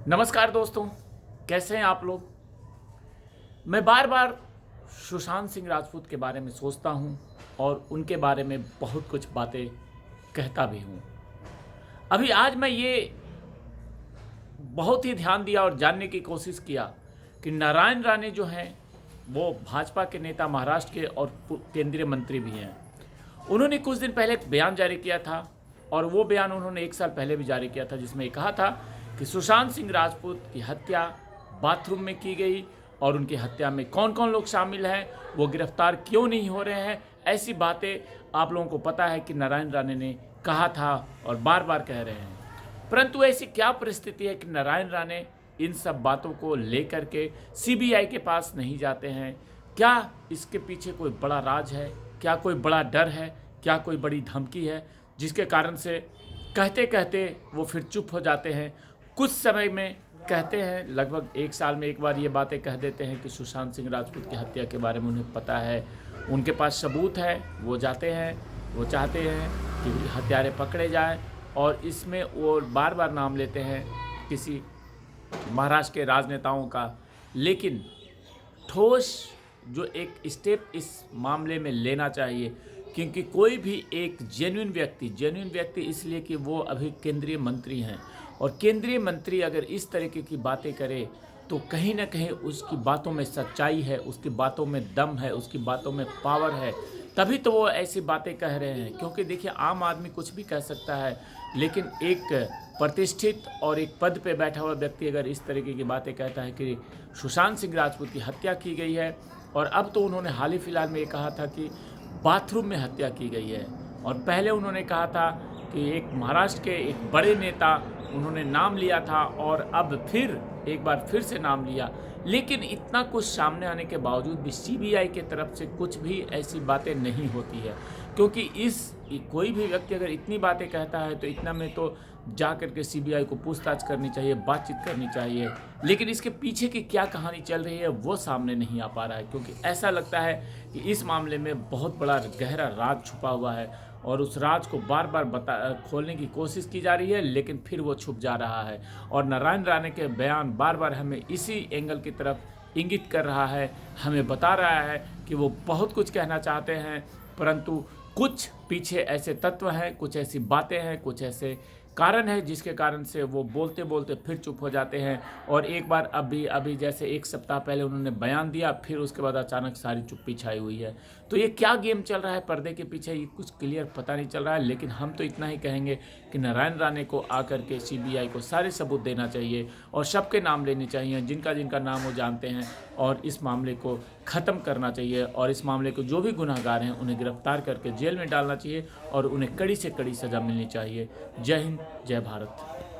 नमस्कार दोस्तों, कैसे हैं आप लोग। मैं बार बार सुशांत सिंह राजपूत के बारे में सोचता हूं और उनके बारे में बहुत कुछ बातें कहता भी हूं। अभी आज मैं ये बहुत ही ध्यान दिया और जानने की कोशिश किया कि नारायण राणे जो हैं वो भाजपा के नेता महाराष्ट्र के और केंद्रीय मंत्री भी हैं। उन्होंने कुछ दिन पहले एक बयान जारी किया था और वो बयान उन्होंने 1 साल पहले भी जारी किया था, जिसमें कहा था कि सुशांत सिंह राजपूत की हत्या बाथरूम में की गई और उनकी हत्या में कौन कौन लोग शामिल हैं, वो गिरफ्तार क्यों नहीं हो रहे हैं। ऐसी बातें आप लोगों को पता है कि नारायण राणे ने कहा था और बार बार कह रहे हैं। परंतु ऐसी क्या परिस्थिति है कि नारायण राणे इन सब बातों को लेकर के सीबीआई के पास नहीं जाते हैं। क्या इसके पीछे कोई बड़ा राज है, क्या कोई बड़ा डर है, क्या कोई बड़ी धमकी है, जिसके कारण से कहते कहते वो फिर चुप हो जाते हैं। कुछ समय में कहते हैं, लगभग 1 साल में एक बार ये बातें कह देते हैं कि सुशांत सिंह राजपूत की हत्या के बारे में उन्हें पता है, उनके पास सबूत है, वो जाते हैं, वो चाहते हैं कि हत्यारे पकड़े जाएं और इसमें वो बार बार नाम लेते हैं किसी महाराष्ट्र के राजनेताओं का। लेकिन ठोस जो एक स्टेप इस मामले में लेना चाहिए, क्योंकि कोई भी एक जेन्युइन व्यक्ति इसलिए कि वो अभी केंद्रीय मंत्री हैं और केंद्रीय मंत्री अगर इस तरीके की बातें करे तो कहीं ना कहीं उसकी बातों में सच्चाई है, उसकी बातों में दम है, उसकी बातों में पावर है, तभी तो वो ऐसी बातें कह रहे हैं। क्योंकि देखिए, आम आदमी कुछ भी कह सकता है, लेकिन एक प्रतिष्ठित और एक पद पे बैठा हुआ व्यक्ति अगर इस तरीके की बातें कहता है कि सुशांत सिंह राजपूत की हत्या की गई है, और अब तो उन्होंने हाल ही फिलहाल में ये कहा था कि बाथरूम में हत्या की गई है, और पहले उन्होंने कहा था कि एक महाराष्ट्र के एक बड़े नेता उन्होंने नाम लिया था और अब फिर एक बार फिर से नाम लिया। लेकिन इतना कुछ सामने आने के बावजूद भी सीबीआई के तरफ से कुछ भी ऐसी बातें नहीं होती है, क्योंकि कोई भी व्यक्ति अगर इतनी बातें कहता है तो इतना में तो जा करके सीबीआई को पूछताछ करनी चाहिए, बातचीत करनी चाहिए। लेकिन इसके पीछे की क्या कहानी चल रही है वो सामने नहीं आ पा रहा है, क्योंकि ऐसा लगता है कि इस मामले में बहुत बड़ा गहरा राज छुपा हुआ है और उस राज को बार बार खोलने की कोशिश की जा रही है, लेकिन फिर वो छुप जा रहा है। और नारायण राणे के बयान बार बार हमें इसी एंगल की तरफ इंगित कर रहा है, हमें बता रहा है कि वो बहुत कुछ कहना चाहते हैं, परंतु कुछ पीछे ऐसे तत्व हैं, कुछ ऐसी बातें हैं, कुछ ऐसे कारण है जिसके कारण से वो बोलते बोलते फिर चुप हो जाते हैं। और एक बार अभी जैसे 1 सप्ताह पहले उन्होंने बयान दिया, फिर उसके बाद अचानक सारी चुप्पी छाई हुई है। तो ये क्या गेम चल रहा है पर्दे के पीछे, ये कुछ क्लियर पता नहीं चल रहा है। लेकिन हम तो इतना ही कहेंगे कि नारायण राणे को आकर के सीबीआई को सारे सबूत देना चाहिए और सबके नाम लेने चाहिए जिनका जिनका नाम वो जानते हैं, और इस मामले को ख़त्म करना चाहिए। और इस मामले को जो भी गुनहगार हैं उन्हें गिरफ्तार करके जेल में डालना चाहिए और उन्हें कड़ी से कड़ी सज़ा मिलनी चाहिए। जय हिंद, जय भारत।